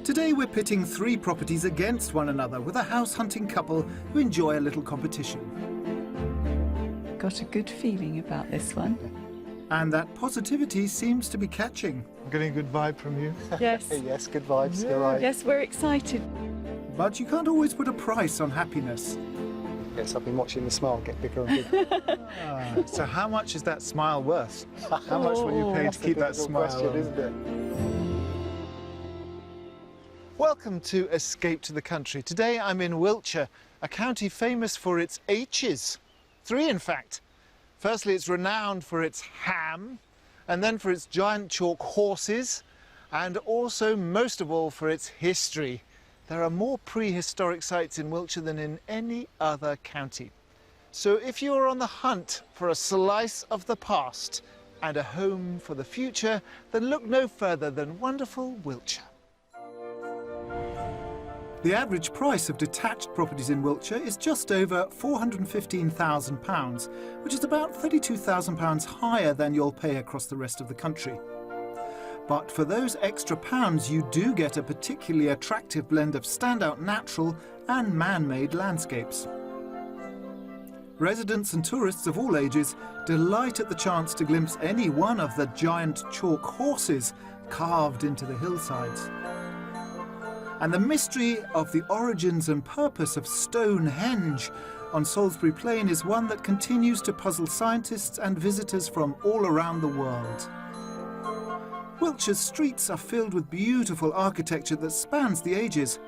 Today we're pitting three properties against one another with a house-hunting couple who enjoy a little competition. Got a good feeling about this one. And that positivity seems to be catching. I'm getting a good vibe from you. Yes. Yes, good vibes, you're right. Yes, we're excited. But you can't always put a price on happiness. Yes, I've been watching the smile get bigger and bigger. So how much is that smile worth? How much will you pay to keep that smile question, on? isn't it? Welcome to Escape to the Country. Today I'm in Wiltshire, a county famous for its H's. 3 in fact. Firstly, it's renowned for its ham, and then for its giant chalk horses, and also, most of all, for its history. There are more prehistoric sites in Wiltshire than in any other county. So if you're on the hunt for a slice of the past and a home for the future, then look no further than wonderful Wiltshire. The average price of detached properties in Wiltshire is just over £415,000, which is about £32,000 higher than you'll pay across the rest of the country. But for those extra pounds, you do get a particularly attractive blend of standout natural and man-made landscapes. Residents and tourists of all ages delight at the chance to glimpse any one of the giant chalk horses carved into the hillsides. And the mystery of the origins and purpose of Stonehenge on Salisbury Plain is one that continues to puzzle scientists and visitors from all around the world. Wiltshire's streets are filled with beautiful architecture that spans the ages.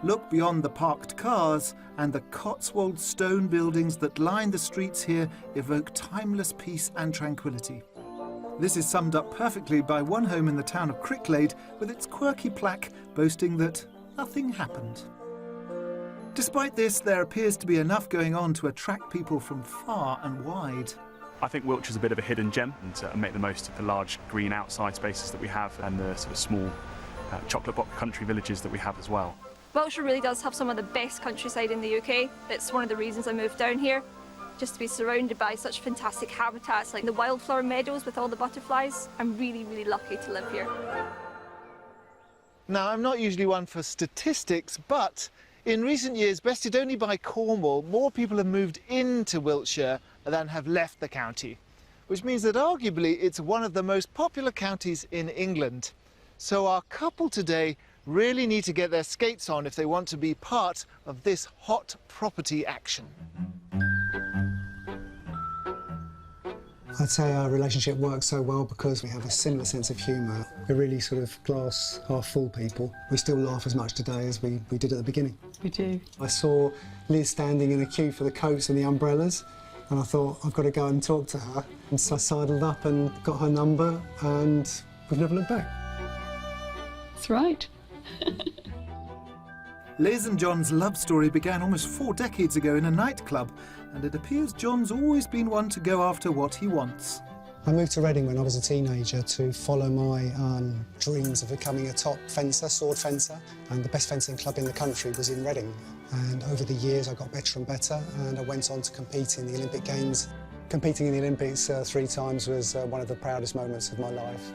Look beyond the parked cars, and the Cotswold stone buildings that line the streets here evoke timeless peace and tranquility. This is summed up perfectly by one home in the town of Cricklade with its quirky plaque boasting that nothing happened. Despite this, there appears to be enough going on to attract people from far and wide. I think Wiltshire's a bit of a hidden gem, and to make the most of the large green outside spaces that we have and the sort of small chocolate block country villages that we have as well. Wiltshire really does have some of the best countryside in the UK. It's one of the reasons I moved down here, just to be surrounded by such fantastic habitats like the wildflower meadows with all the butterflies. I'm really, really lucky to live here. Now, I'm not usually one for statistics, but in recent years, bested only by Cornwall, more people have moved into Wiltshire than have left the county, which means that arguably it's one of the most popular counties in England. So our couple today really need to get their skates on if they want to be part of this hot property action. I'd say our relationship works so well because we have a similar sense of humour. We're really sort of glass half full people. We still laugh as much today as we did at the beginning. We do. I saw Liz standing in a queue for the coats and the umbrellas, and I thought, I've got to go and talk to her. And so I sidled up and got her number, and we've never looked back. That's right. Liz and John's love story began almost 4 decades ago in a nightclub, and it appears John's always been one to go after what he wants. I moved to Reading when I was a teenager to follow my dreams of becoming a top fencer, sword fencer, and the best fencing club in the country was in Reading. And over the years I got better and better, and I went on to compete in the Olympic Games. Competing in the Olympics 3 times was one of the proudest moments of my life.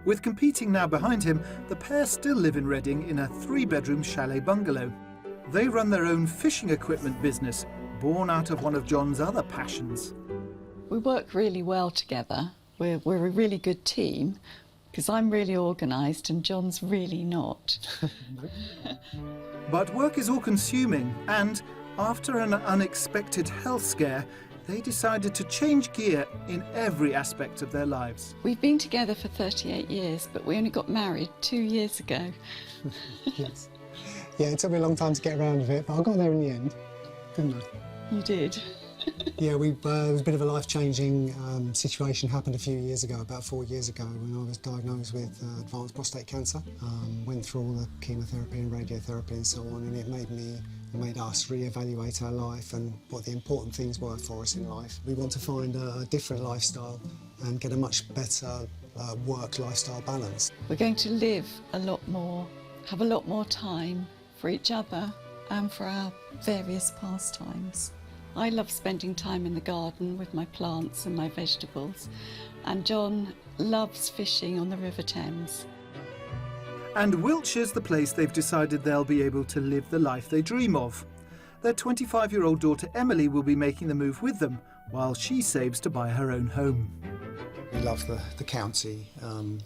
With competing now behind him, the pair still live in Reading in a 3-bedroom chalet bungalow. They run their own fishing equipment business, born out of one of John's other passions. We work really well together. We're a really good team, because I'm really organised and John's really not. But work is all-consuming, and after an unexpected health scare, they decided to change gear in every aspect of their lives. We've been together for 38 years, but we only got married 2 years ago. Yes. Yeah, it took me a long time to get around with it, but I got there in the end, didn't I? You did. Yeah, it was a bit of a life-changing situation. Happened a few years ago, about 4 years ago, when I was diagnosed with advanced prostate cancer. Went through all the chemotherapy and radiotherapy and so on, and it made us re-evaluate our life and what the important things were for us in life. We want to find a different lifestyle and get a much better work-lifestyle balance. We're going to live a lot more, have a lot more time for each other and for our various pastimes. I love spending time in the garden with my plants and my vegetables, and John loves fishing on the River Thames. And Wiltshire's the place they've decided they'll be able to live the life they dream of. Their 25-year-old daughter Emily will be making the move with them, while she saves to buy her own home. We love the county.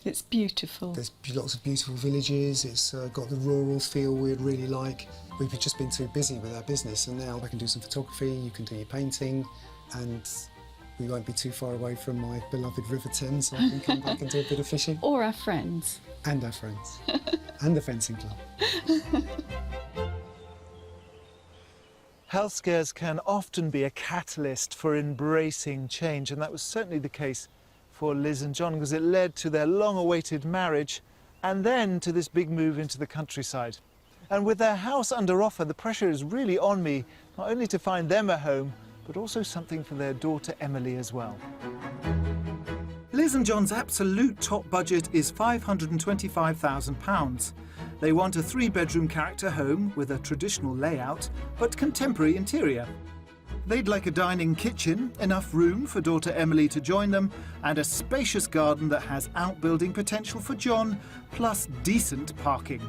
It's beautiful. There's lots of beautiful villages. It's got the rural feel we'd really like. We've just been too busy with our business, and now I can do some photography, you can do your painting, and we won't be too far away from my beloved River Thames, so I can come back and do a bit of fishing. Or our friends. And our friends. And the fencing club. Health scares can often be a catalyst for embracing change, and that was certainly the case for Liz and John, because it led to their long-awaited marriage and then to this big move into the countryside. And with their house under offer, the pressure is really on me, not only to find them a home, but also something for their daughter Emily as well. Liz and John's absolute top budget is £525,000. They want a 3-bedroom character home with a traditional layout, but contemporary interior. They'd like a dining kitchen, enough room for daughter Emily to join them, and a spacious garden that has outbuilding potential for John, plus decent parking.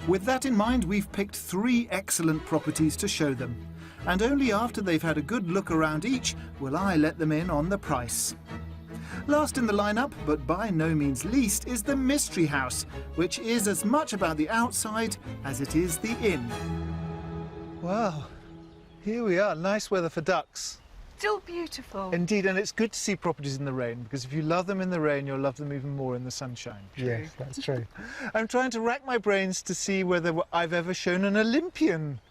With that in mind, we've picked 3 excellent properties to show them. And only after they've had a good look around each will I let them in on the price. Last in the lineup, but by no means least, is the Mystery House, which is as much about the outside as it is the inn. Wow, here we are, nice weather for ducks. Still beautiful. Indeed, and it's good to see properties in the rain, because if you love them in the rain, you'll love them even more in the sunshine. Yes, that's true. I'm trying to rack my brains to see whether I've ever shown an Olympian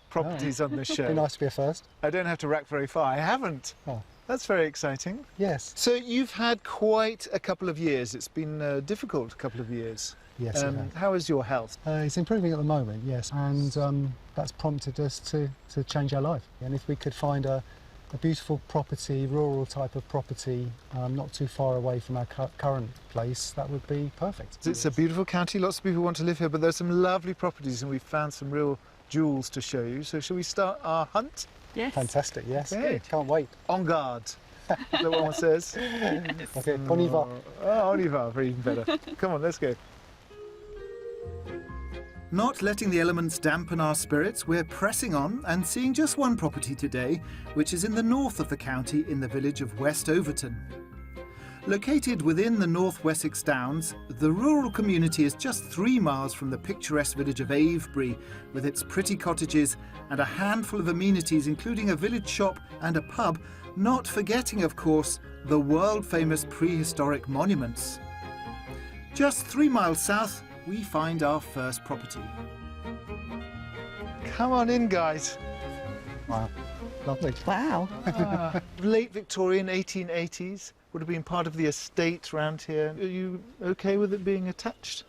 properties on this show. Be nice to be a first. I don't have to rack very far. I haven't. Oh. That's very exciting. Yes. So you've had quite a couple of years. It's been a difficult couple of years. Yes, it has. How is your health? It's improving at the moment, yes, and that's prompted us to change our life. And if we could find a beautiful property, rural type of property, not too far away from our current place, that would be perfect. It's a beautiful county. Lots of people want to live here, but there's some lovely properties, and we've found some real jewels to show you. So shall we start our hunt? Yes. Fantastic, yes. Okay. Can't wait. En garde. Is that what one says? Okay, on y va. Oh, on y va, even better. Come on, let's go. Not letting the elements dampen our spirits, we're pressing on and seeing just one property today, which is in the north of the county in the village of West Overton. Located within the North Wessex Downs, the rural community is just 3 miles from the picturesque village of Avebury, with its pretty cottages and a handful of amenities including a village shop and a pub, not forgetting, of course, the world-famous prehistoric monuments. Just 3 miles south, we find our first property. Come on in, guys. Wow, lovely. Wow. Late Victorian, 1880s. Would have been part of the estate round here. Are you okay with it being attached?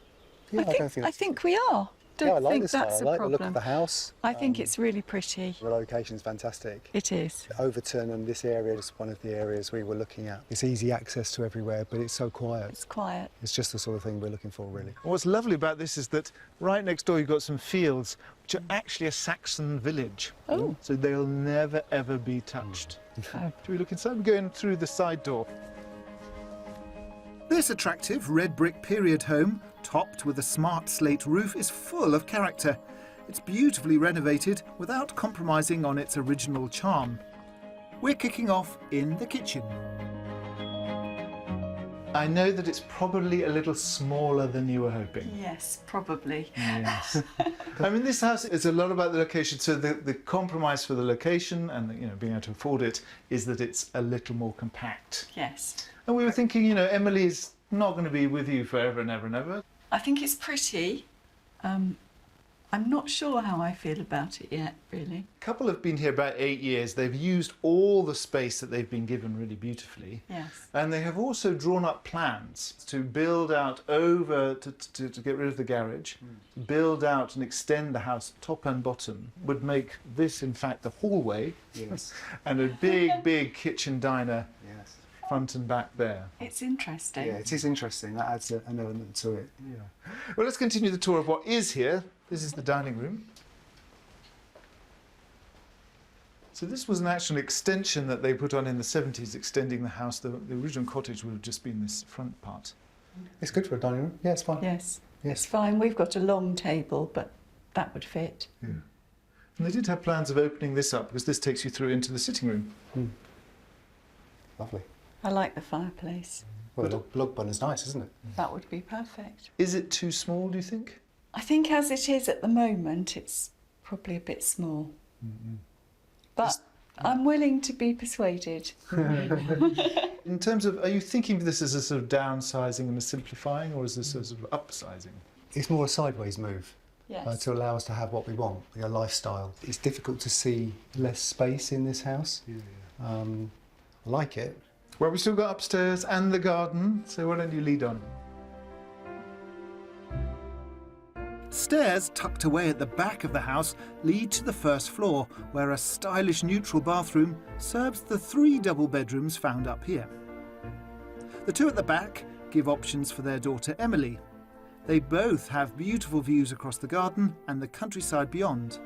Yeah, I don't think I that's... think we are. Yeah, I Don't like think this that's style. a I like problem. the look of the house. I think it's really pretty. The location's fantastic. It is. Overton and this area is one of the areas we were looking at. It's easy access to everywhere, but it's so quiet. It's quiet. It's just the sort of thing we're looking for, really. What's lovely about this is that right next door you've got some fields, which are actually a Saxon village. Oh. So they'll never, ever be touched. Oh. Should we look inside? We're going through the side door. This attractive red brick period home, topped with a smart slate roof, is full of character. It's beautifully renovated without compromising on its original charm. We're kicking off in the kitchen. I know that it's probably a little smaller than you were hoping. Yes, probably. Yes. I mean, this house is a lot about the location. So the compromise for the location and being able to afford it is that it's a little more compact. Yes. And we were thinking, Emily's not going to be with you forever and ever and ever. I think it's pretty. I'm not sure how I feel about it yet, really. A couple have been here about 8 years. They've used all the space that they've been given really beautifully. Yes. And they have also drawn up plans to build out over, to get rid of the garage, build out and extend the house top and bottom, would make this, in fact, the hallway. Yes. And a big, big kitchen diner Yes. front and back there. It's interesting. Yeah, it is interesting. That adds an element to it. Yeah. Well, let's continue the tour of what is here. This is the dining room. So this was an actual extension that they put on in the 70s, extending the house. The original cottage would have just been this front part. It's good for a dining room. Yeah, it's fine. Yes, Yes. it's fine. We've got a long table, but that would fit. Yeah. And they did have plans of opening this up because this takes you through into the sitting room. Lovely. I like the fireplace. Well, the log burner's nice, isn't it? That would be perfect. Is it too small, do you think? I think as it is at the moment, it's probably a bit small. But I'm willing to be persuaded. In terms of, are you thinking of this as a sort of downsizing and a simplifying, or is this a sort of upsizing? It's more a sideways move. Yes. To allow us to have what we want, a lifestyle. It's difficult to see less space in this house. I like it. Well, we've still got upstairs and the garden, so why don't you lead on? Stairs tucked away at the back of the house lead to the first floor, where a stylish neutral bathroom serves the 3 double bedrooms found up here. The 2 at the back give options for their daughter Emily. They both have beautiful views across the garden and the countryside beyond.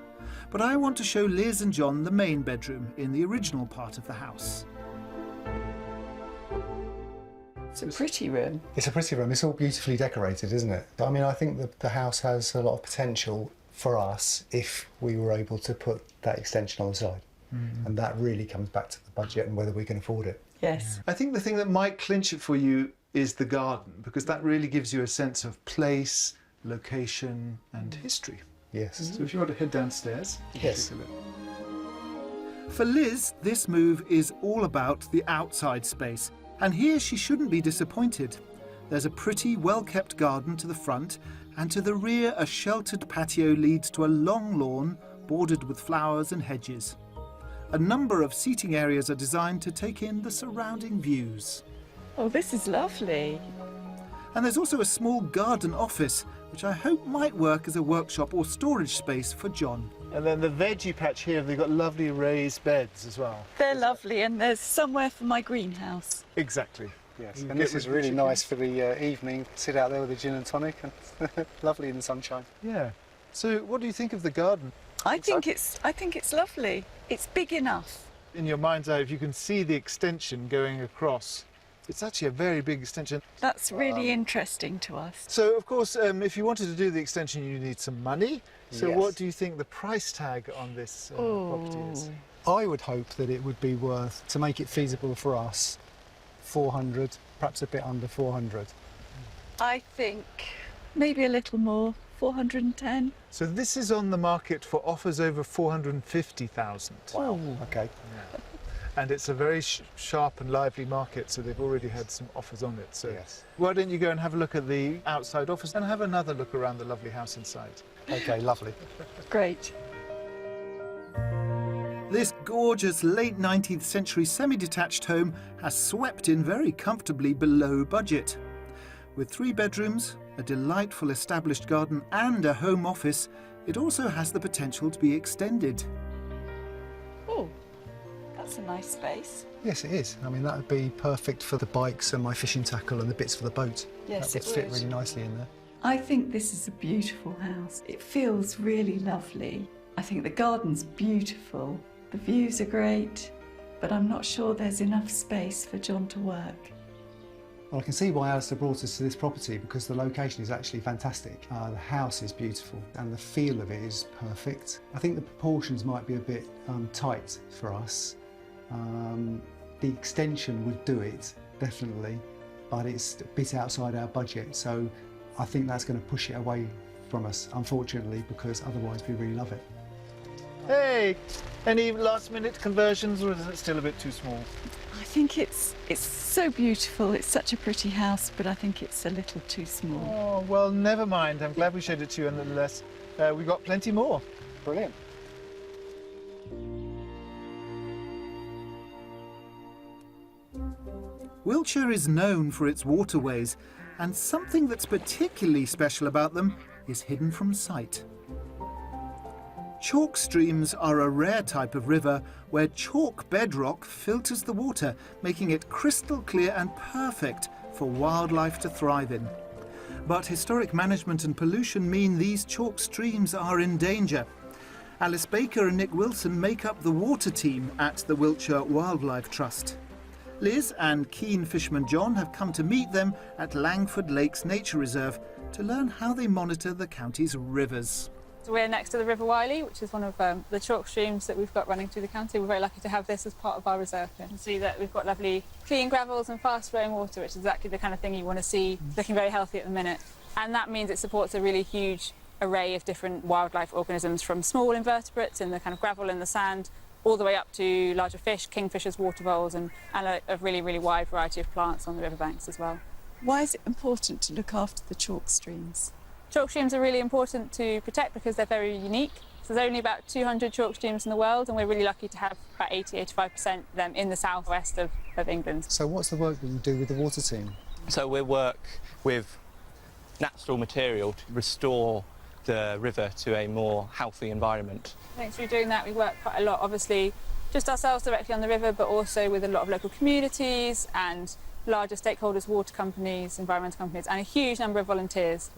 But I want to show Liz and John the main bedroom in the original part of the house. It's a pretty room. It's a pretty room. It's all beautifully decorated, isn't it? I mean, I think the house has a lot of potential for us if we were able to put that extension on the side. And that really comes back to the budget and whether we can afford it. Yes. I think the thing that might clinch it for you is the garden, because that really gives you a sense of place, location and history. Yes. So if you want to head downstairs, Yes. take a look. For Liz, this move is all about the outside space, and here she shouldn't be disappointed. There's a pretty, well-kept garden to the front, and to the rear a sheltered patio leads to a long lawn bordered with flowers and hedges. A number of seating areas are designed to take in the surrounding views. Oh, this is lovely. And there's also a small garden office, which I hope might work as a workshop or storage space for John. And then the veggie patch here, they've got lovely raised beds as well. They're lovely, and there's somewhere for my greenhouse. Exactly. Yes. You And get this rid is of the really chickens. nice for the evening. Sit out there with a gin and tonic and lovely in the sunshine. Yeah. So what do you think of the garden? I think it's lovely. It's big enough. In your mind's eye, if you can see the extension going across, it's actually a very big extension. That's really interesting to us. So, of course, if you wanted to do the extension, you need some money. So Yes. what do you think the price tag on this property is? I would hope that it would be worth, to make it feasible for us, 400, perhaps a bit under 400. I think maybe a little more, 410. So this is on the market for offers over 450,000. Wow. Okay. And it's a very sharp and lively market, so they've already had some offers on it. So Yes. why don't you go and have a look at the outside office and have another look around the lovely house inside. Okay, lovely. Great. This gorgeous late 19th century semi-detached home has swept in very comfortably below budget. With 3 bedrooms, a delightful established garden and a home office, it also has the potential to be extended. Oh, that's a nice space. Yes, it is. I mean, that would be perfect for the bikes and my fishing tackle and the bits for the boat. Yes, that would it fit would. really nicely in there. I think this is a beautiful house. It feels really lovely. I think the garden's beautiful. The views are great, but I'm not sure there's enough space for John to work. Well, I can see why Alistair brought us to this property, because the location is actually fantastic. The house is beautiful and the feel of it is perfect. I think the proportions might be a bit tight for us. The extension would do it, definitely, but it's a bit outside our budget, so I think that's going to push it away from us, unfortunately, because otherwise we really love it. Hey, any last minute conversions, or is it still a bit too small? I think it's so beautiful. It's such a pretty house, but I think it's a little too small. Oh, well, never mind. I'm glad we showed it to you nonetheless. We've got plenty more. Brilliant. Wiltshire is known for its waterways, and something that's particularly special about them is hidden from sight. Chalk streams are a rare type of river where chalk bedrock filters the water, making it crystal clear and perfect for wildlife to thrive in. But historic management and pollution mean these chalk streams are in danger. Alice Baker and Nick Wilson make up the water team at the Wiltshire Wildlife Trust. Liz and keen fisherman John have come to meet them at Langford Lakes Nature Reserve to learn how they monitor the county's rivers. So we're next to the River Wiley, which is one of the chalk streams that we've got running through the county. We're very lucky to have this as part of our reserve. You can see that we've got lovely clean gravels and fast flowing water, which is exactly the kind of thing you want to see, looking very healthy at the minute. And that means it supports a really huge array of different wildlife organisms, from small invertebrates in the kind of gravel and the sand, all the way up to larger fish, kingfishers, water voles, and a really, really wide variety of plants on the riverbanks as well. Why is it important to look after the chalk streams? Chalk streams are really important to protect because they're very unique. So there's only about 200 chalk streams in the world, and we're really lucky to have about 80–85% of them in the southwest of England. So what's the work that you do with the water team? So we work with natural material to restore the river to a more healthy environment. Thanks for doing that. We work quite a lot, obviously, just ourselves directly on the river, but also with a lot of local communities and larger stakeholders, water companies, environmental companies, and a huge number of volunteers.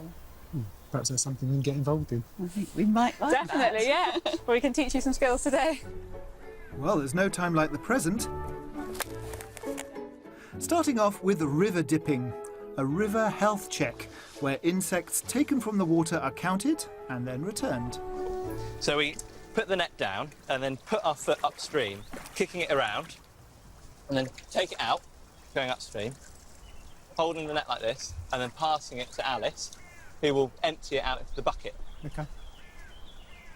Perhaps there's something we can get involved in. I think we might like Definitely, yeah. Well, we can teach you some skills today. Well, there's no time like the present. Starting off with river dipping, a river health check, where insects taken from the water are counted and then returned. So we put the net down and then put our foot upstream, kicking it around, and then take it out, going upstream, holding the net like this, and then passing it to Alice, who will empty it out into the bucket. Okay.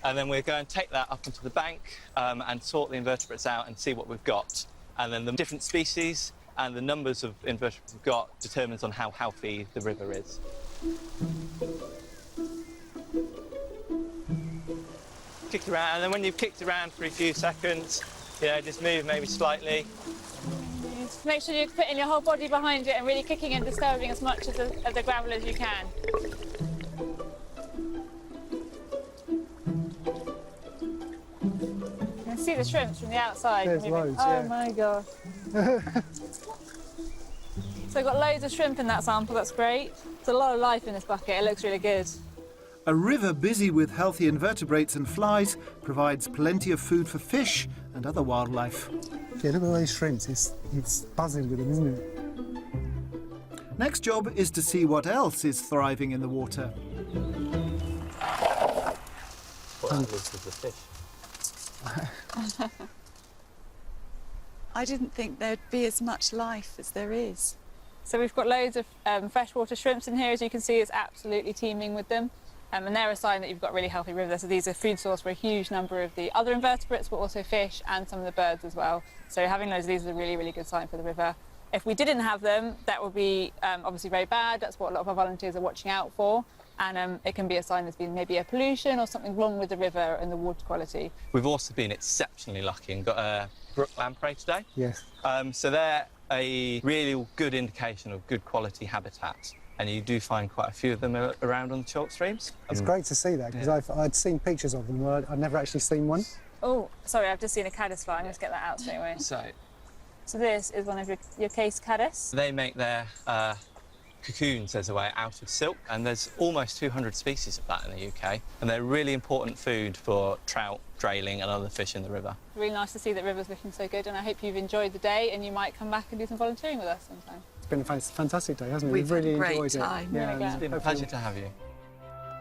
And then we'll go and take that up into the bank and sort the invertebrates out and see what we've got. And then the different species and the numbers of invertebrates we've got determines on how healthy the river is. Kick around, and then when you've kicked around for a few seconds, just move maybe slightly. Just make sure you're putting your whole body behind it and really kicking and disturbing as much of the gravel as you can. You can see the shrimps from the outside. There's moving. loads, Oh yeah. my god. So we've got loads of shrimp in that sample, that's great. There's a lot of life in this bucket, it looks really good. A river busy with healthy invertebrates and flies provides plenty of food for fish and other wildlife. Yeah, look at all those shrimps. It's buzzing with them, isn't it? Next job is to see what else is thriving in the water. What happens with the fish? I didn't think there'd be as much life as there is. So we've got loads of freshwater shrimps in here, as you can see, it's absolutely teeming with them. And they're a sign that you've got a really healthy river. So these are food source for a huge number of the other invertebrates, but also fish and some of the birds as well. So having loads of these is a really, really good sign for the river. If we didn't have them, that would be obviously very bad. That's what a lot of our volunteers are watching out for. And it can be a sign there's been maybe a pollution or something wrong with the river and the water quality. We've also been exceptionally lucky and got a brook lamprey today. Yes. So they're a really good indication of good quality habitat. And you do find quite a few of them around on the chalk streams. It's great to see that, because I'd seen pictures of them, but I'd never actually seen one. Oh, sorry, I've just seen a caddis fly. I'm going to get that out straight away. So this is one of your case caddis. they make their cocoons, as a way, out of silk, and there's almost 200 species of that in the UK, and they're really important food for trout, grayling and other fish in the river. Really nice to see that river's looking so good, and I hope you've enjoyed the day and you might come back and do some volunteering with us sometime. It's been a fantastic day, hasn't it? We've really had a great enjoyed time. it. Really glad. It's been a pleasure to have you.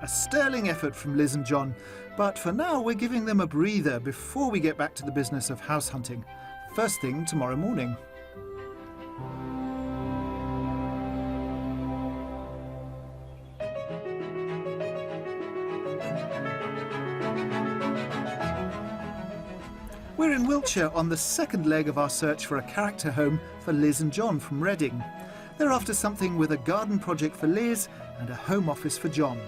A sterling effort from Liz and John, but for now we're giving them a breather before we get back to the business of house hunting. First thing tomorrow morning. We're in Wiltshire on the second leg of our search for a character home for Liz and John from Reading. They're after something with a garden project for Liz and a home office for John.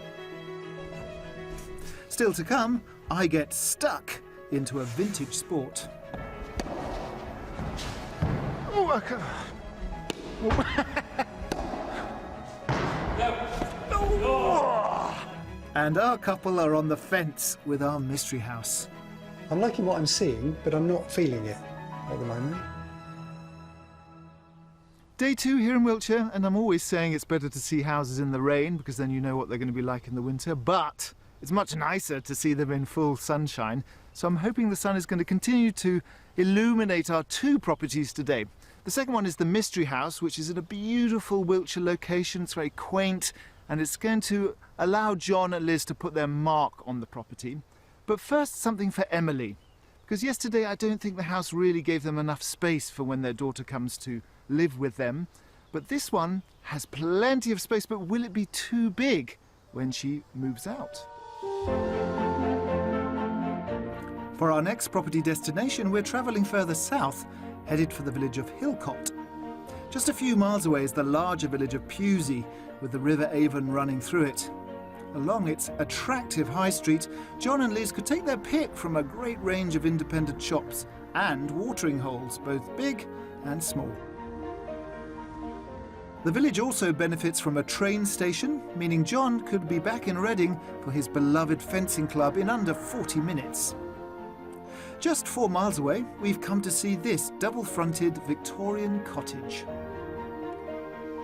Still to come, I get stuck into a vintage sport. Oh, I can't. And our couple are on the fence with our mystery house. I'm liking what I'm seeing, but I'm not feeling it at the moment. Day 2 here in Wiltshire, and I'm always saying it's better to see houses in the rain because then you know what they're going to be like in the winter, but it's much nicer to see them in full sunshine. So I'm hoping the sun is going to continue to illuminate our 2 properties today. The second one is the Mystery House, which is at a beautiful Wiltshire location. It's very quaint, and it's going to allow John and Liz to put their mark on the property. But first, something for Emily, because yesterday I don't think the house really gave them enough space for when their daughter comes to live with them. But this one has plenty of space, but will it be too big when she moves out? For our next property destination, we're travelling further south, headed for the village of Hillcott. Just a few miles away is the larger village of Pewsey, with the River Avon running through it. Along its attractive high street, John and Liz could take their pick from a great range of independent shops and watering holes, both big and small. The village also benefits from a train station, meaning John could be back in Reading for his beloved fencing club in under 40 minutes. Just 4 miles away, we've come to see this double-fronted Victorian cottage.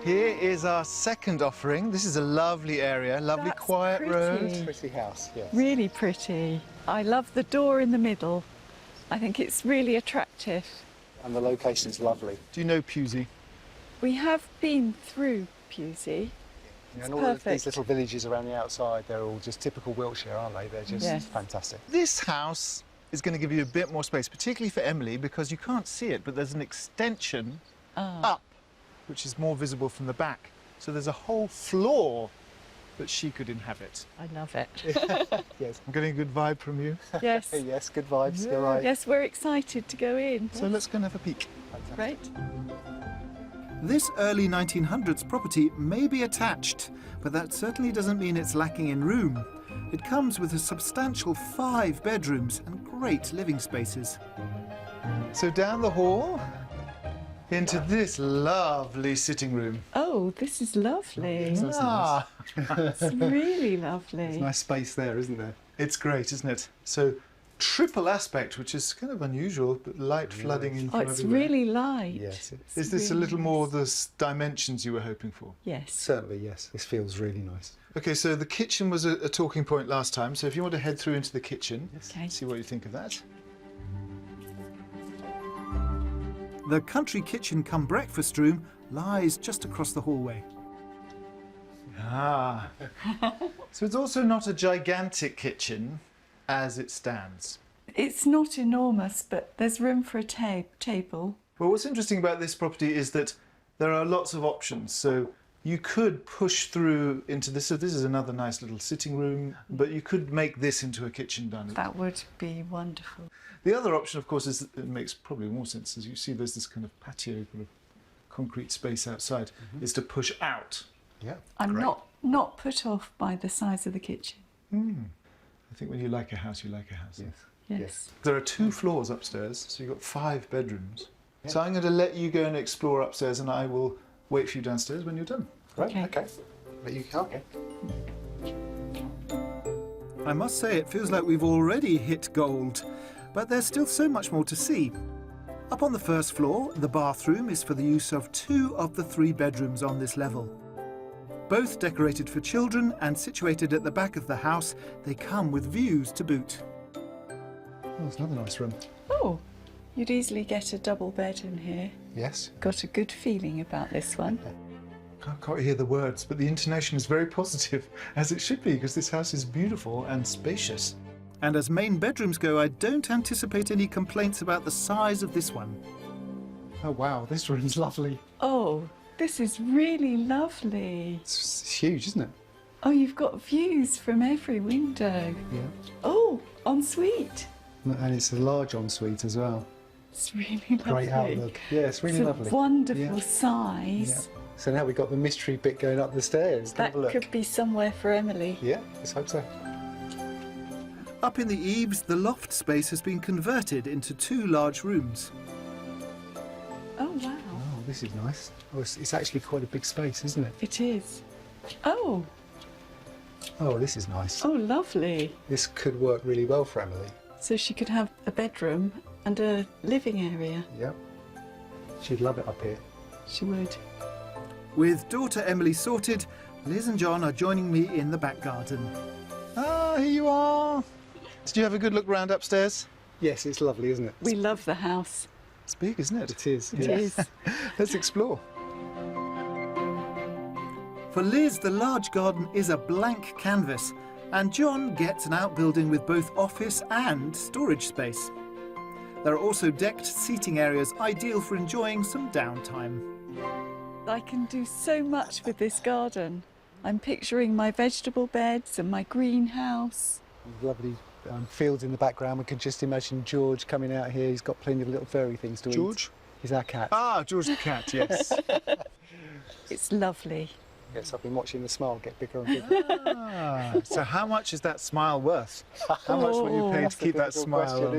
Here is our second offering. This is a lovely area, lovely That's quiet pretty. road. Pretty house, yes. Really pretty. I love the door in the middle. I think it's really attractive. And the location's lovely. Do you know Pewsey? We have been through Pewsey. And all of these little villages around the outside, they're all just typical Wiltshire, aren't they? They're just Yes. fantastic. This house is going to give you a bit more space, particularly for Emily, because you can't see it, but there's an extension up, which is more visible from the back. So there's a whole floor that she could inhabit. I love it. Yes. I'm getting a good vibe from you. Yes. Yes, good vibes, you're right. Yes, we're excited to go in. So let's go and have a peek. Great. This early 1900s property may be attached, but that certainly doesn't mean it's lacking in room. It comes with a substantial 5 bedrooms and great living spaces. So down the hall into this lovely sitting room. Oh, this is lovely. Ah, It's really lovely. Nice space there, isn't there? it's great, isn't it? So triple aspect, which is kind of unusual, but light flooding in Oh, from it's everywhere. really light. Yes, It's Is this a really little more nice. the dimensions you were hoping for? Yes. Certainly, yes. This feels really nice. Okay, so the kitchen was a talking point last time, so if you want to head through into the kitchen, Okay. see what you think of that. The country kitchen cum breakfast room lies just across the hallway. Ah. So it's also not a gigantic kitchen as it stands. It's not enormous, but there's room for a table. Well, what's interesting about this property is that there are lots of options. So you could push through into this. So this is another nice little sitting room, but you could make this into a kitchen done. That would be wonderful. The other option, of course, is it makes probably more sense. As you see, there's this kind of patio, kind of concrete space outside, is to push out. Yeah. I'm Great. not put off by the size of the kitchen. I think when you like a house, you like a house. Yes. Yes. There are 2 floors upstairs, so you've got 5 bedrooms. So I'm going to let you go and explore upstairs, and I will wait for you downstairs when you're done. Right, Okay. okay. But you can, okay. I must say it feels like we've already hit gold, but there's still so much more to see. Up on the first floor, the bathroom is for the use of 2 of the 3 bedrooms on this level. Both decorated for children and situated at the back of the house, they come with views to boot. Oh, it's another nice room. Oh, you'd easily get a double bed in here. Yes. Got a good feeling about this one. I can't hear the words, but the intonation is very positive, as it should be, because this house is beautiful and spacious. And as main bedrooms go, I don't anticipate any complaints about the size of this one. Oh, wow, this room's lovely. Oh, this is really lovely. It's huge, isn't it? Oh, you've got views from every window. Yeah. Oh, ensuite. And it's a large ensuite as well. It's really lovely. Great outlook. Yeah, it's really It's lovely. a wonderful Yeah. size. Yeah. So now we've got the mystery bit going up the stairs. That Have a look. could be somewhere for Emily. Yeah, let's hope so. Up in the eaves, the loft space has been converted into 2 large rooms. Oh, wow. Oh, this is nice. Oh, it's actually quite a big space, isn't it? It is. Oh, Oh, this is nice. oh, lovely. This could work really well for Emily. So she could have a bedroom and a living area. Yep. She'd love it up here. She would. With daughter Emily sorted, Liz and John are joining me in the back garden. Ah, here you are. Did you have a good look round upstairs? Yes, it's lovely, isn't it? We love the house. It's big, isn't it? It is. It is. Let's explore. For Liz, the large garden is a blank canvas, and John gets an outbuilding with both office and storage space. There are also decked seating areas ideal for enjoying some downtime. I can do so much with this garden. I'm picturing my vegetable beds and my greenhouse. Lovely fields in the background. We can just imagine George coming out here. He's got plenty of little furry things to eat. George? He's our cat. Ah, George the cat, yes. It's lovely. Yes, I've been watching the smile get bigger and bigger. So how much is that smile worth? How much will you pay to keep that smile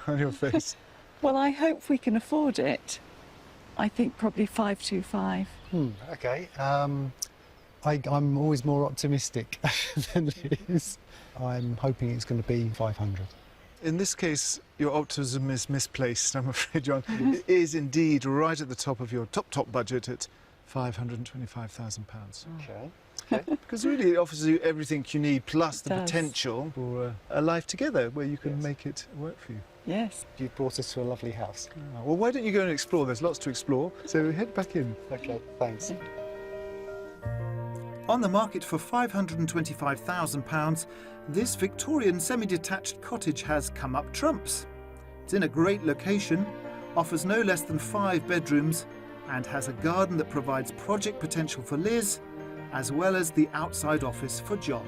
on your face? Well, I hope we can afford it. I think probably 525. Okay. I'm always more optimistic than Liz. I'm hoping it's going to be 500. In this case, your optimism is misplaced, I'm afraid, John. It is indeed right at the top of your top budget at £525,000. Okay. Because really it offers you everything you need, plus the It does. potential for a life together where you can make it work for you. Yes. You've brought us to a lovely house. Well, why don't you go and explore? There's lots to explore. So head back in. Okay, thanks. On the market for £525,000, this Victorian semi-detached cottage has come up trumps. It's in a great location, offers no less than 5 bedrooms, and has a garden that provides project potential for Liz, as well as the outside office for John.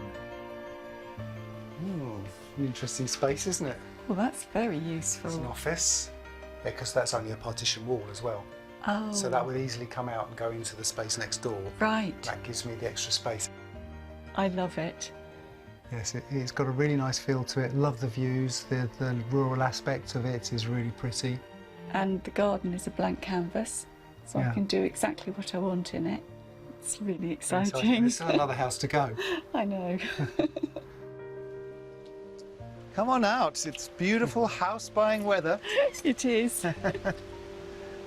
An interesting space, isn't it? Well, that's very It's an useful. office, because that's only a partition wall as well. Oh, So that would easily come out and go into the space next door. right. That gives me the extra space. I love it. Yes, it's got a really nice feel to it. Love the views. The rural aspect of it is really pretty. And the garden is a blank canvas, so Yeah. I can do exactly what I want in it. It's really So exciting. there's still another house to go. I know. Come on out. It's beautiful house buying weather. It is.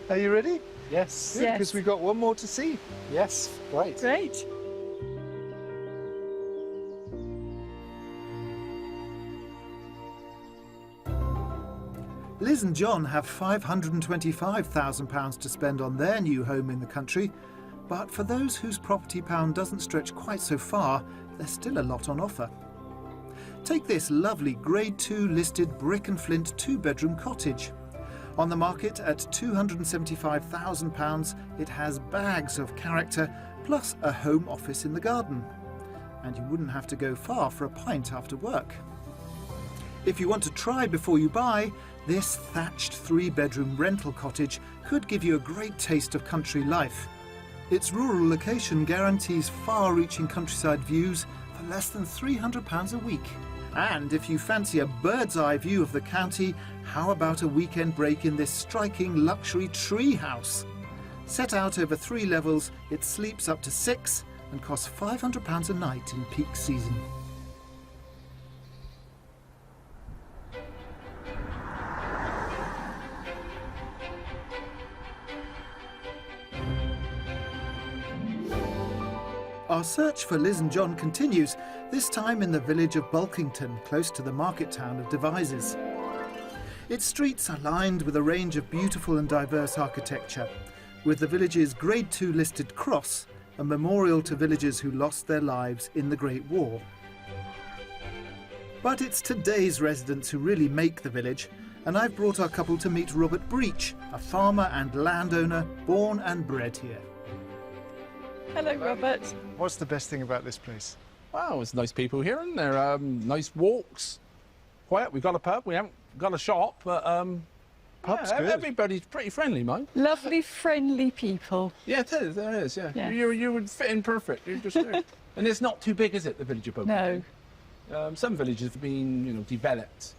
Are you ready? Yes. Yes. Because we've got one more to see. Yes. Great. Great. Liz and John have £525,000 to spend on their new home in the country, but for those whose property pound doesn't stretch quite so far, there's still a lot on offer. Take this lovely Grade 2 listed brick and flint 2-bedroom cottage. On the market at £275,000, it has bags of character, plus a home office in the garden. And you wouldn't have to go far for a pint after work. If you want to try before you buy, this thatched 3-bedroom rental cottage could give you a great taste of country life. Its rural location guarantees far-reaching countryside views for less than £300 a week. And if you fancy a bird's-eye view of the county, how about a weekend break in this striking luxury tree house? Set out over 3 levels, it sleeps up to 6 and costs £500 a night in peak season. Our search for Liz and John continues, this time in the village of Bulkington, close to the market town of Devizes. Its streets are lined with a range of beautiful and diverse architecture, with the village's Grade 2 listed cross, a memorial to villagers who lost their lives in the Great War. But it's today's residents who really make the village, and I've brought our couple to meet Robert Breach, a farmer and landowner born and bred here. Hello, Robert. What's the best thing about this place? Wow, there's nice people here, and there are nice walks. Quiet. We've got a pub. We haven't got a shop, but Pub's yeah, good. everybody's pretty friendly, mate. Lovely, friendly people. Yeah, it is. There is. Yeah. Yeah. You would fit in perfect. You're just there. And it's not too big, is it? The village of Bulkington? No. Some villages have been, developed.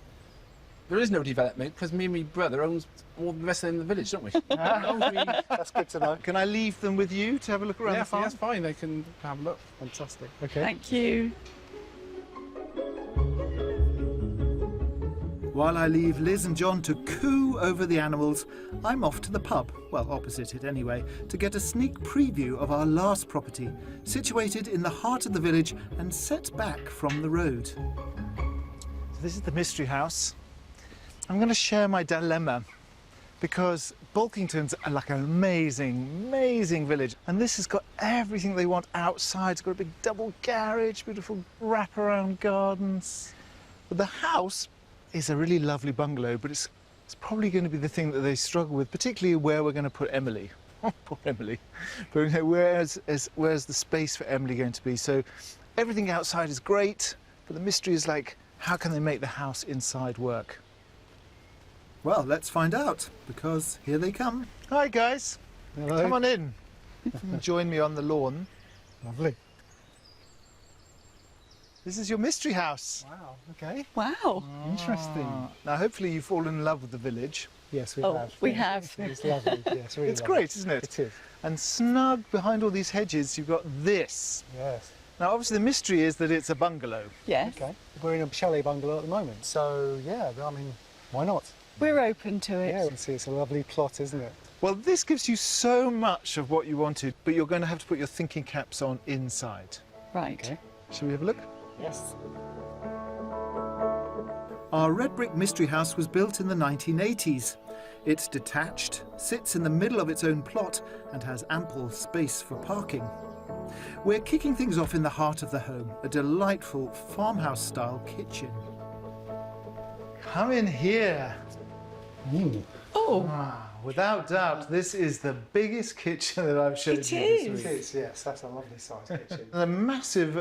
There is no development because me and my brother owns all the rest of the village, don't we? That's good to know. Can I leave them with you to have a look around Yeah, the farm? that's fine. They can have a look. Fantastic. Okay. Thank you. While I leave Liz and John to coo over the animals, I'm off to the pub, well, opposite it anyway, to get a sneak preview of our last property, situated in the heart of the village and set back from the road. So this is the mystery house. I'm going to share my dilemma because Bulkington's like an amazing, amazing village. And this has got everything they want outside. It's got a big double garage, beautiful wraparound gardens. But the house is a really lovely bungalow, but it's probably going to be the thing that they struggle with, particularly where we're going to put Emily. Oh, poor Emily. But you know, where's the space for Emily going to be? So everything outside is great, but the mystery is like, how can they make the house inside work? Well, let's find out, because here they come. Hi, guys. Hello. Come on in. Join me on the lawn. Lovely. This is your mystery house. Wow, okay. Wow. Interesting. Now, hopefully you've fallen in love with the village. Yes, we Oh, have. we have. It's lovely. Yes, really It's lovely. great, isn't it? It is. And snug behind all these hedges, you've got this. Yes. Now, obviously, the mystery is that it's a bungalow. Yes. Okay. We're in a chalet bungalow at the moment, so yeah, I mean, why not? We're open to it. Yeah, see, it's a lovely plot, isn't it? Well, this gives you so much of what you wanted, but you're going to have to put your thinking caps on inside. Right. Okay. Shall we have a look? Yes. Our red brick mystery house was built in the 1980s. It's detached, sits in the middle of its own plot, and has ample space for parking. We're kicking things off in the heart of the home, a delightful farmhouse-style kitchen. Come in here. Oh, Ah, without doubt, this is the biggest kitchen that I've showed It you is. this It week. is, yes, that's a lovely sized kitchen. A massive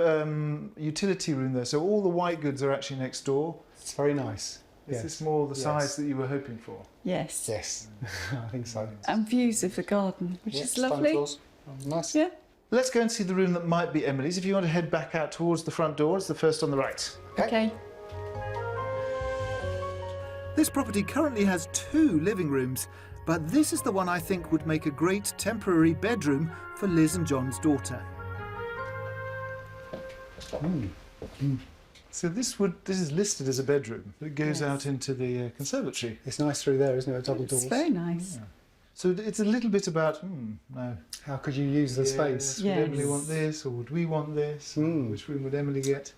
utility room there, so all the white goods are actually next door. It's very nice. Is Yes. this more the Yes. size that you were hoping for? yes. Yes, I think so. And views of the garden, which Yeah, is stone lovely. floors. Nice. Yeah. Let's go and see the room that might be Emily's. If you want to head back out towards the front door, it's the first on the right. Okay. This property currently has 2 living rooms, but this is the one I think would make a great temporary bedroom for Liz and John's daughter. So this is listed as a bedroom. It goes Yes. out into the conservatory. It's nice through there, isn't it? Double It's doors. very nice. So it's a little bit about, no. How could you use the space? Would Emily Yes. want this, or would we want this? Which room would Emily get?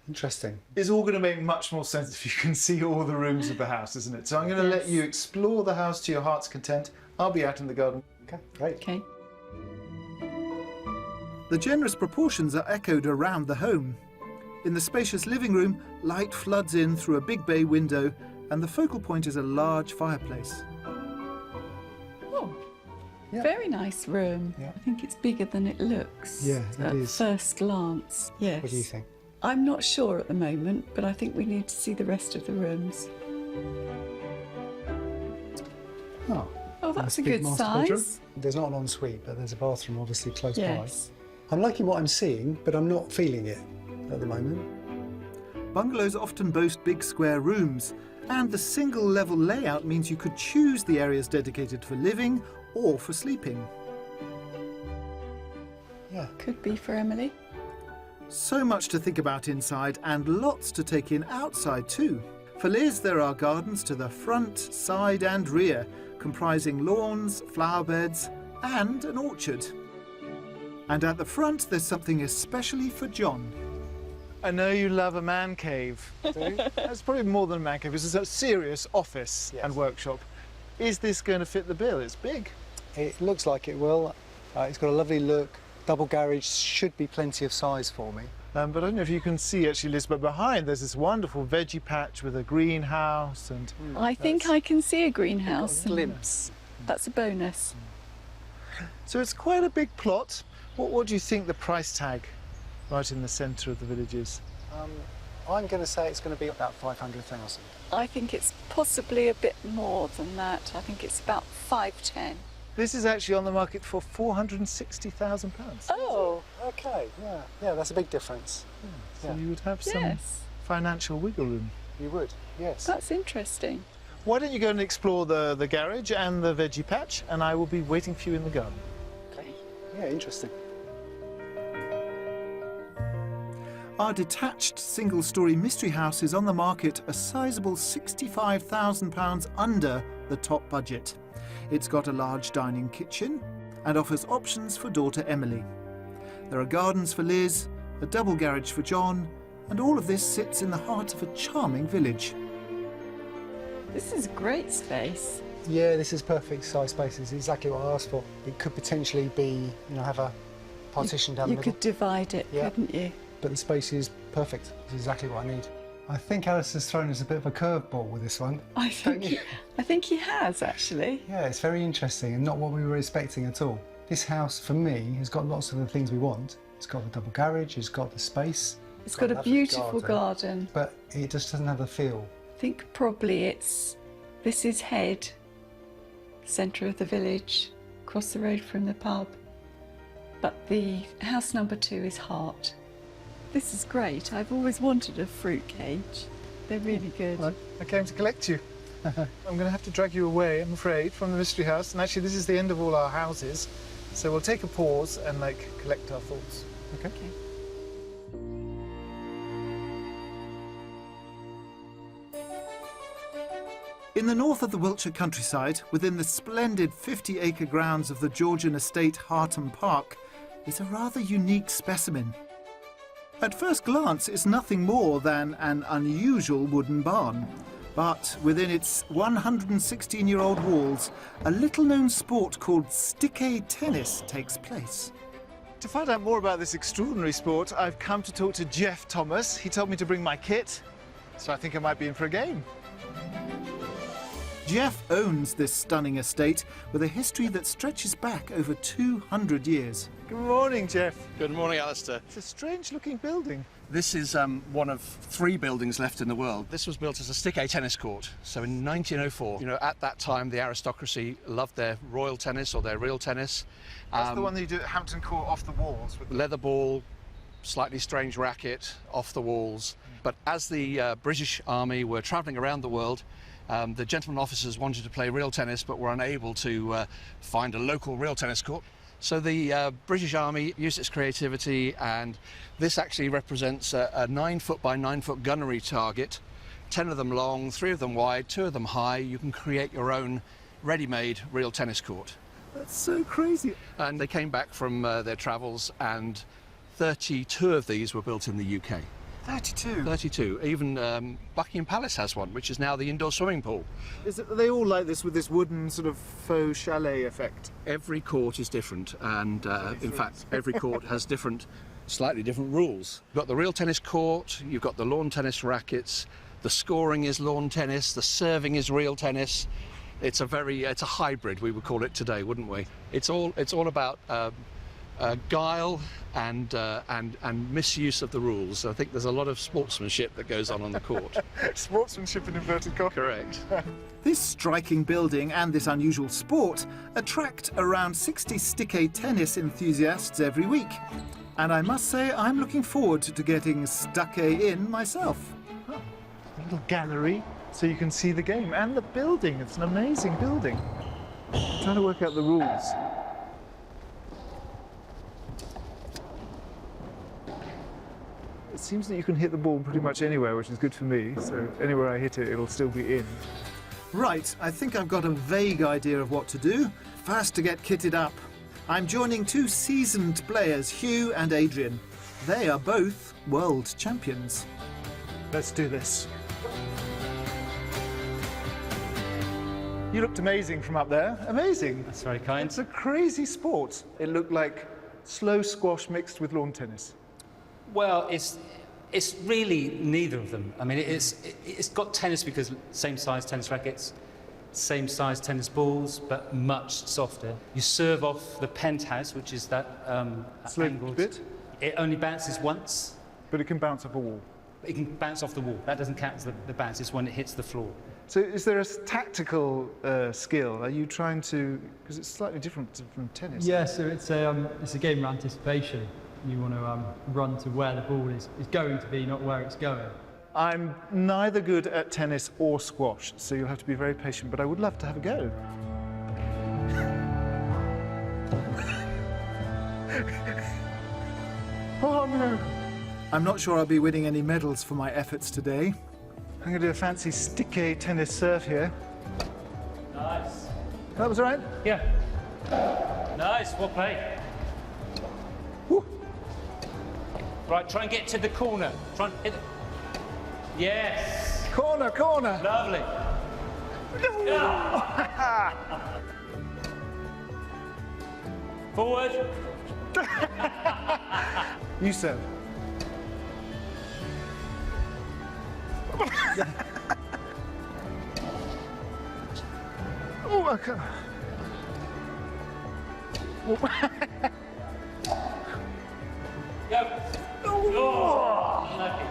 Interesting. It's all going to make much more sense if you can see all the rooms of the house, isn't it? So I'm going to let Yes. you explore the house to your heart's content. I'll be out in the garden. Okay, great. Okay. The generous proportions are echoed around the home. In the spacious living room, light floods in through a big bay window, and the focal point is a large fireplace. Oh, Yeah. very nice room. Yeah. I think it's bigger than it looks. Yeah, it at is. first glance. Yes. What do you think? I'm not sure at the moment, but I think we need to see the rest of the rooms. Oh, Oh, that's nice a big good master size. bedroom. There's not an ensuite, but there's a bathroom obviously close Yes. by. I'm liking what I'm seeing, but I'm not feeling it at the moment. Bungalows often boast big square rooms, and the single level layout means you could choose the areas dedicated for living or for sleeping. Yeah. Could be for Emily. So much to think about inside and lots to take in outside too. For Liz, there are gardens to the front, side and rear, comprising lawns, flower beds and an orchard. And at the front, there's something especially for John. I know you love a man cave. Do you? That's probably more than a man cave. This is a serious office Yes. and workshop. Is this going to fit the bill? It's big. It looks like it will. It's got a lovely look. Double garage should be plenty of size for me. But I don't know if you can see actually, Liz, but behind there's this wonderful veggie patch with a greenhouse and I think I can see a greenhouse. Glimpse. That's a bonus. so it's quite a big plot. What do you think the price tag right in the centre of the village is? I'm going to say it's going to be about 500,000. I think it's possibly a bit more than that. I think it's about 510. This is actually on the market for £460,000. Oh, Okay, yeah, that's a big difference. So Yeah. you would have some yes. financial wiggle room. You would, yes. That's interesting. Why don't you go and explore the garage and the veggie patch, and I will be waiting for you in the garden. Okay. Yeah, interesting. Our detached single-storey mystery house is on the market a sizable £65,000 under the top budget. It's got a large dining kitchen and offers options for daughter Emily. There are gardens for Liz, a double garage for John, and all of this sits in the heart of a charming village. This is a great space. Yeah, this is perfect size space. It's exactly what I asked for. It could potentially be, have a partition down the You middle. could divide it, Yeah. couldn't you? But the space is perfect. It's exactly what I need. I think Alistair's thrown us a bit of a curveball with this one. I think he has, actually. Yeah, it's very interesting and not what we were expecting at all. This house, for me, has got lots of the things we want. It's got the double garage, it's got the space. It's got a lovely beautiful garden. But it just doesn't have the feel. I think probably this is head, centre of the village, across the road from the pub. But the house number 2 is heart. This is great. I've always wanted a fruit cage. They're really good. Well, I came to collect you. I'm going to have to drag you away, I'm afraid, from the mystery house. And actually, this is the end of all our houses. So we'll take a pause and, collect our thoughts. Okay? In the north of the Wiltshire countryside, within the splendid 50-acre grounds of the Georgian estate Harton Park, is a rather unique specimen. At first glance, it's nothing more than an unusual wooden barn. But within its 116-year-old walls, a little-known sport called stick tennis takes place. To find out more about this extraordinary sport, I've come to talk to Jeff Thomas. He told me to bring my kit, so I think I might be in for a game. Jeff owns this stunning estate with a history that stretches back over 200 years. Good morning, Jeff. Good morning, Alistair. It's a strange-looking building. This is one of 3 buildings left in the world. This was built as a stick tennis court. So in 1904, at that time, the aristocracy loved their royal tennis or their real tennis. That's the one that you do at Hampton Court off the walls. With leather ball, slightly strange racket, off the walls. But as the British Army were travelling around the world, the gentlemen officers wanted to play real tennis but were unable to find a local real tennis court. So the British Army used its creativity, and this actually represents a 9-foot by 9-foot gunnery target, 10 of them long, 3 of them wide, 2 of them high. You can create your own ready-made real tennis court. That's so crazy. And they came back from their travels, and 32 of these were built in the UK. 32? 32. Even Buckingham Palace has one, which is now the indoor swimming pool. Are they all like this with this wooden sort of faux chalet effect? Every court is different, and in fact, every court has slightly different rules. You've got the real tennis court, you've got the lawn tennis rackets, the scoring is lawn tennis, the serving is real tennis. It's a hybrid, we would call it today, wouldn't we? It's all about guile and misuse of the rules. I think there's a lot of sportsmanship that goes on the court. Sportsmanship in inverted commas. Correct. This striking building and this unusual sport attract around 60 stick tennis enthusiasts every week. And I must say, I'm looking forward to getting stuck in myself. Oh, a little gallery so you can see the game and the building. It's an amazing building. I'm trying to work out the rules. It seems that you can hit the ball pretty much anywhere, which is good for me. So anywhere I hit it, it'll still be in. Right, I think I've got a vague idea of what to do. First, to get kitted up. I'm joining 2 seasoned players, Hugh and Adrian. They are both world champions. Let's do this. You looked amazing from up there. Amazing. That's very kind. It's a crazy sport. It looked like slow squash mixed with lawn tennis. Well, it's really neither of them. I mean, it's got tennis because same size tennis rackets, same size tennis balls, but much softer. You serve off the penthouse, which is that Sloped bit. It only bounces once. But it can bounce off a wall. It can bounce off the wall. That doesn't count as the bounce. It's when it hits the floor. So is there a tactical skill? Are you trying to... Because it's slightly different from tennis. Yeah, so it's a game of anticipation. You want to run to where the ball is going to be, not where it's going. I'm neither good at tennis or squash, so you'll have to be very patient, but I would love to have a go. Oh no! I'm not sure I'll be winning any medals for my efforts today. I'm going to do a fancy stick tennis serve here. Nice. That was all right? Yeah. Nice. Well played. Woo. Right, try and get to the corner. Try and hit it. Yes. Corner, corner. Lovely. Forward. You said. Oh, I can't. Go. Oh, lucky.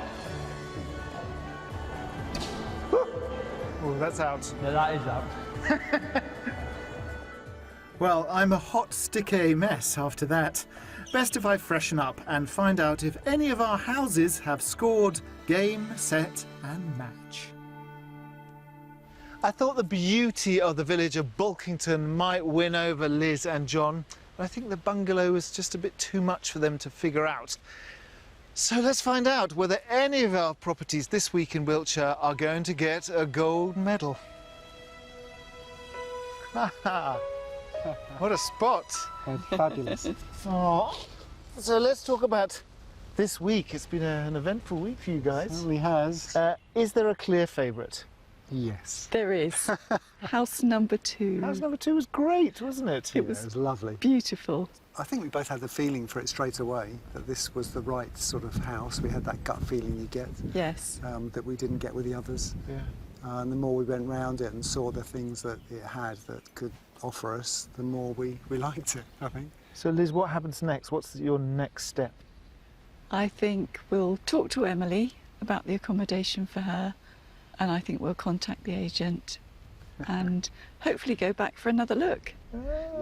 Oh, that's out. No, that is out. Well, I'm a hot, sticky mess after that. Best if I freshen up and find out if any of our houses have scored game, set and match. I thought the beauty of the village of Bulkington might win over Liz and John, but I think the bungalow was just a bit too much for them to figure out. So let's find out whether any of our properties this week in Wiltshire are going to get a gold medal. What a spot! Fabulous. Oh. So let's talk about this week. It's been an eventful week for you guys. Certainly has. Is there a clear favourite? Yes. There is. House number 2. House number 2 was great, wasn't it? It was lovely. beautiful. I think we both had the feeling for it straight away that this was the right sort of house. We had that gut feeling you get Yes. that we didn't get with the others. Yeah. And the more we went round it and saw the things that it had that could offer us, the more we liked it, I think. So Liz, what happens next? What's your next step? I think we'll talk to Emily about the accommodation for her, and I think we'll contact the agent and hopefully go back for another look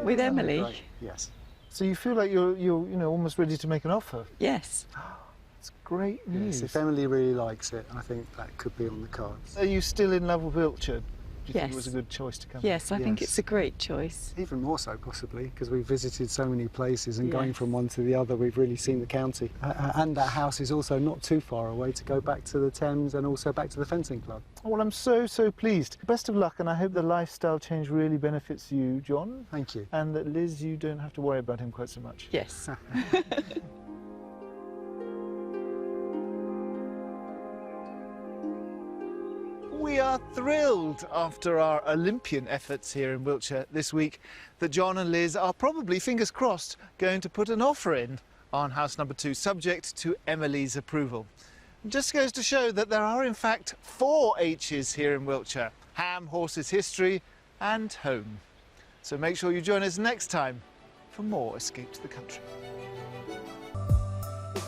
with Emily. Great. Yes. So you feel like you're almost ready to make an offer? Yes. It's great news. Yes, if Emily really likes it, I think that could be on the cards. Are you still in love with Wiltshire? Do you think it Yes. was a good choice to come? Yes, I think Yes. it's a great choice. Even more so, possibly, because we've visited so many places and going Yes. from one to the other, we've really seen the county. And that house is also not too far away to go back to the Thames and also back to the fencing club. Well, I'm so pleased. Best of luck, and I hope the lifestyle change really benefits you, John. Thank you. And that Liz, you don't have to worry about him quite so much. Yes. We are thrilled after our Olympian efforts here in Wiltshire this week that John and Liz are probably, fingers crossed, going to put an offer in on house number 2, subject to Emily's approval. It just goes to show that there are in fact 4 H's here in Wiltshire: ham, horses, history and home. So make sure you join us next time for more Escape to the Country.